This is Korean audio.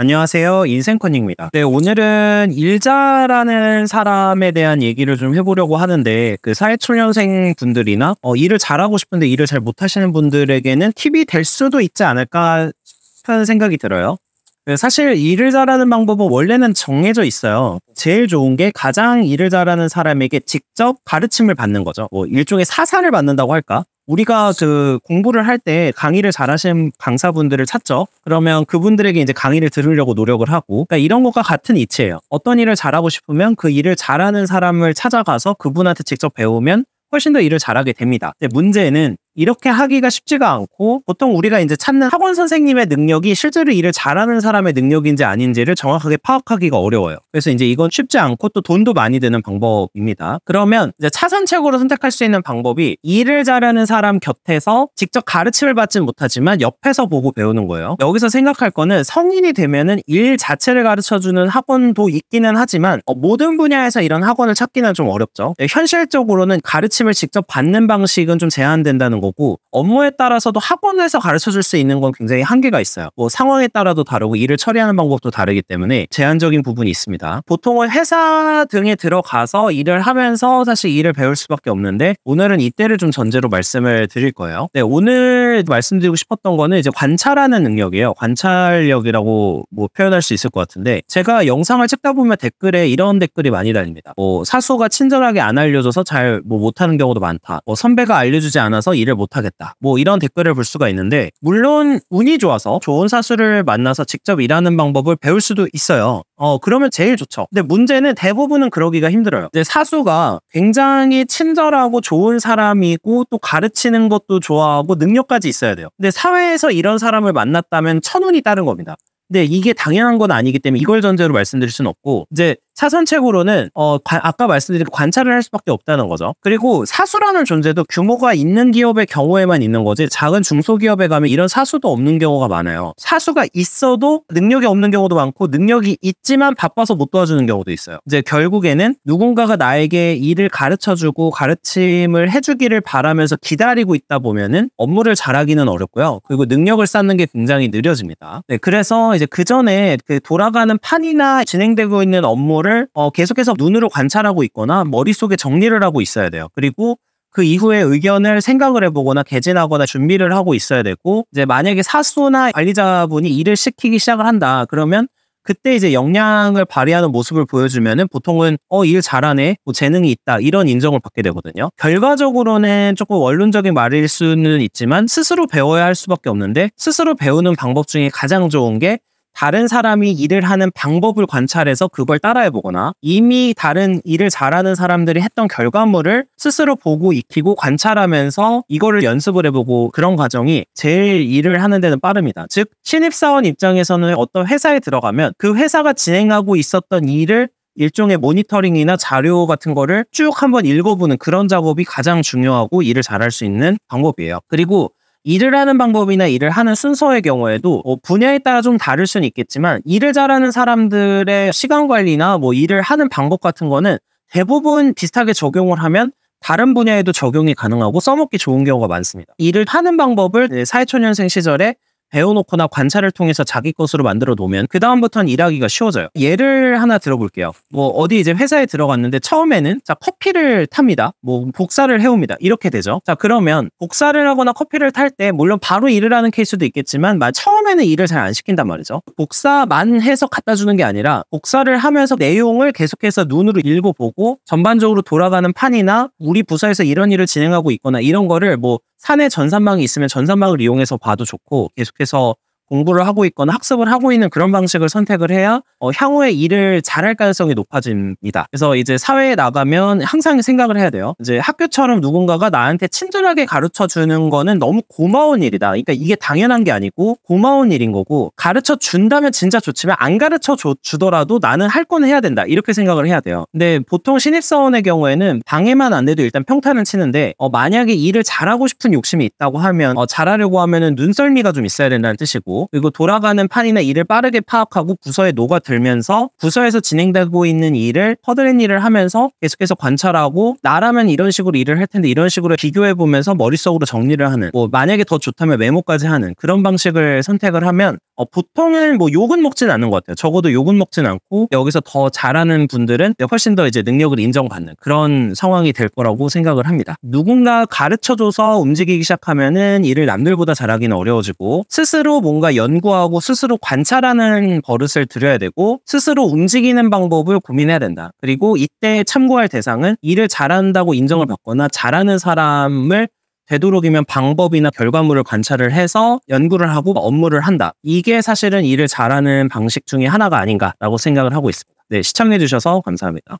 안녕하세요. 인생컨입니다. 네, 오늘은 일 잘하는 사람에 대한 얘기를 좀 해보려고 하는데, 그 사회초년생 분들이나 일을 잘하고 싶은데 일을 잘 못하시는 분들에게는 팁이 될 수도 있지 않을까 싶은 생각이 들어요. 사실 일을 잘하는 방법은 원래는 정해져 있어요. 제일 좋은 게 가장 일을 잘하는 사람에게 직접 가르침을 받는 거죠. 뭐 일종의 사산을 받는다고 할까? 우리가 그 공부를 할 때 강의를 잘하시는 강사분들을 찾죠. 그러면 그분들에게 이제 강의를 들으려고 노력을 하고, 그러니까 이런 것과 같은 이치예요. 어떤 일을 잘하고 싶으면 그 일을 잘하는 사람을 찾아가서 그분한테 직접 배우면 훨씬 더 일을 잘하게 됩니다. 근데 문제는 이렇게 하기가 쉽지가 않고, 보통 우리가 이제 찾는 학원 선생님의 능력이 실제로 일을 잘하는 사람의 능력인지 아닌지를 정확하게 파악하기가 어려워요. 그래서 이제 이건 쉽지 않고 또 돈도 많이 드는 방법입니다. 그러면 이제 차선책으로 선택할 수 있는 방법이 일을 잘하는 사람 곁에서 직접 가르침을 받진 못하지만 옆에서 보고 배우는 거예요. 여기서 생각할 거는 성인이 되면은 일 자체를 가르쳐주는 학원도 있기는 하지만 모든 분야에서 이런 학원을 찾기는 좀 어렵죠. 현실적으로는 가르침을 직접 받는 방식은 좀 제한된다는 거고, 업무에 따라서도 학원에서 가르쳐줄 수 있는 건 굉장히 한계가 있어요. 뭐 상황에 따라도 다르고 일을 처리하는 방법도 다르기 때문에 제한적인 부분이 있습니다. 보통은 회사 등에 들어가서 일을 하면서 사실 일을 배울 수밖에 없는데, 오늘은 이때를 좀 전제로 말씀을 드릴 거예요. 네, 오늘 말씀드리고 싶었던 거는 이제 관찰하는 능력이에요. 관찰력이라고 뭐 표현할 수 있을 것 같은데, 제가 영상을 찍다 보면 댓글에 이런 댓글이 많이 달립니다. 뭐 사수가 친절하게 안 알려줘서 잘 뭐 못하는 경우도 많다. 뭐 선배가 알려주지 않아서 일을 못하겠다. 뭐 이런 댓글을 볼 수가 있는데, 물론 운이 좋아서 좋은 사수를 만나서 직접 일하는 방법을 배울 수도 있어요. 그러면 제일 좋죠. 근데 문제는 대부분은 그러기가 힘들어요. 이제 사수가 굉장히 친절하고 좋은 사람이고 또 가르치는 것도 좋아하고 능력까지 있어야 돼요. 근데 사회에서 이런 사람을 만났다면 천운이 따른 겁니다. 근데 이게 당연한 건 아니기 때문에 이걸 전제로 말씀드릴 수는 없고, 이제 차선책으로는 아까 말씀드린 관찰을 할 수밖에 없다는 거죠. 그리고 사수라는 존재도 규모가 있는 기업의 경우에만 있는 거지, 작은 중소기업에 가면 이런 사수도 없는 경우가 많아요. 사수가 있어도 능력이 없는 경우도 많고, 능력이 있지만 바빠서 못 도와주는 경우도 있어요. 이제 결국에는 누군가가 나에게 일을 가르쳐주고 가르침을 해주기를 바라면서 기다리고 있다 보면은 업무를 잘하기는 어렵고요. 그리고 능력을 쌓는 게 굉장히 느려집니다. 네, 그래서 이제 그 전에 그 돌아가는 판이나 진행되고 있는 업무를 계속해서 눈으로 관찰하고 있거나 머릿속에 정리를 하고 있어야 돼요. 그리고 그 이후에 의견을 생각을 해보거나 개진하거나 준비를 하고 있어야 되고, 이제 만약에 사수나 관리자분이 일을 시키기 시작을 한다 그러면 그때 이제 역량을 발휘하는 모습을 보여주면은 보통은 일 잘하네, 뭐 재능이 있다, 이런 인정을 받게 되거든요. 결과적으로는 조금 원론적인 말일 수는 있지만 스스로 배워야 할 수밖에 없는데, 스스로 배우는 방법 중에 가장 좋은 게 다른 사람이 일을 하는 방법을 관찰해서 그걸 따라해보거나, 이미 다른 일을 잘하는 사람들이 했던 결과물을 스스로 보고 익히고 관찰하면서 이거를 연습을 해보고, 그런 과정이 제일 일을 하는 데는 빠릅니다. 즉, 신입사원 입장에서는 어떤 회사에 들어가면 그 회사가 진행하고 있었던 일을 일종의 모니터링이나 자료 같은 거를 쭉 한번 읽어보는 그런 작업이 가장 중요하고 일을 잘할 수 있는 방법이에요. 그리고 일을 하는 방법이나 일을 하는 순서의 경우에도 분야에 따라 좀 다를 수는 있겠지만, 일을 잘하는 사람들의 시간 관리나 뭐 일을 하는 방법 같은 거는 대부분 비슷하게 적용을 하면 다른 분야에도 적용이 가능하고 써먹기 좋은 경우가 많습니다. 일을 하는 방법을 사회초년생 시절에 배워놓거나 관찰을 통해서 자기 것으로 만들어 놓으면 그 다음부터는 일하기가 쉬워져요. 예를 하나 들어볼게요. 뭐 어디 이제 회사에 들어갔는데 처음에는 커피를 탑니다. 뭐 복사를 해옵니다. 이렇게 되죠. 자, 그러면 복사를 하거나 커피를 탈 때 물론 바로 일을 하는 케이스도 있겠지만 처음에는 일을 잘 안 시킨단 말이죠. 복사만 해서 갖다 주는 게 아니라 복사를 하면서 내용을 계속해서 눈으로 읽어보고, 전반적으로 돌아가는 판이나 우리 부서에서 이런 일을 진행하고 있거나 이런 거를 뭐 사내 전산망이 있으면 전산망을 이용해서 봐도 좋고, 계속해서 공부를 하고 있거나 학습을 하고 있는 그런 방식을 선택을 해야 향후에 일을 잘할 가능성이 높아집니다. 그래서 이제 사회에 나가면 항상 생각을 해야 돼요. 이제 학교처럼 누군가가 나한테 친절하게 가르쳐 주는 거는 너무 고마운 일이다. 그러니까 이게 당연한 게 아니고 고마운 일인 거고, 가르쳐 준다면 진짜 좋지만 안 가르쳐 주더라도 나는 할 건 해야 된다, 이렇게 생각을 해야 돼요. 근데 보통 신입사원의 경우에는 방해만 안 돼도 일단 평타는 치는데, 만약에 일을 잘하고 싶은 욕심이 있다고 하면 잘하려고 하면은 눈썰미가 좀 있어야 된다는 뜻이고, 되고, 그리고 돌아가는 판이나 일을 빠르게 파악하고 부서에 녹아들면서 부서에서 진행되고 있는 일을 허드렛 일을 하면서 계속해서 관찰하고, 나라면 이런 식으로 일을 할 텐데 이런 식으로 비교해보면서 머릿속으로 정리를 하는, 뭐 만약에 더 좋다면 메모까지 하는 그런 방식을 선택을 하면 보통은 뭐 욕은 먹진 않는 것 같아요. 적어도 욕은 먹진 않고, 여기서 더 잘하는 분들은 훨씬 더 이제 능력을 인정받는 그런 상황이 될 거라고 생각을 합니다. 누군가 가르쳐줘서 움직이기 시작하면은 일을 남들보다 잘하기는 어려워지고, 스스로 뭔가 연구하고 스스로 관찰하는 버릇을 들여야 되고, 스스로 움직이는 방법을 고민해야 된다. 그리고 이때 참고할 대상은 일을 잘한다고 인정을 받거나 잘하는 사람을 되도록이면 방법이나 결과물을 관찰을 해서 연구를 하고 업무를 한다. 이게 사실은 일을 잘하는 방식 중에 하나가 아닌가라고 생각을 하고 있습니다. 네, 시청해주셔서 감사합니다.